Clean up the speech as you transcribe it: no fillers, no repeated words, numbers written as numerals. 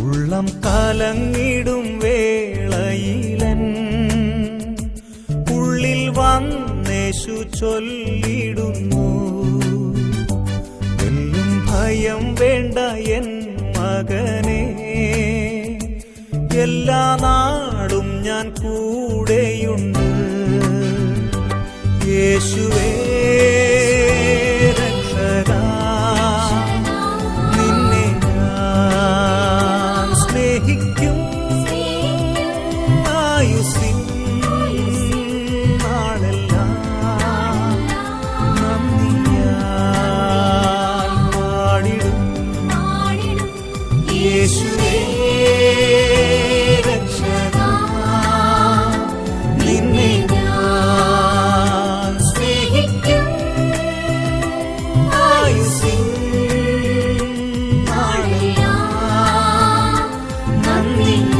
ഉള്ളം കലങ്ങിടും വേളയിലൻ ഉള്ളിൽ വന്നേശു ചൊല്ലിടുന്നു, എല്ലും ഭയം വേണ്ട എൻ മകനെ, എല്ലാ നാടും ഞാൻ കൂടെയുണ്ട്. യേശുവേ രക്ഷകാ, നിന്നെ ഞാൻ സ്നേഹിക്കും. ആയുസ്സിൻ നാളെല്ലാം നന്ദിയാൽ പാടിടും. യേശുവേ രക്ഷകാ, നിന്നെ ഞാൻ സ്നേഹിക്കും. ആയുസ്സിൻ നാളെല്ലാം നന്ദിയാൽ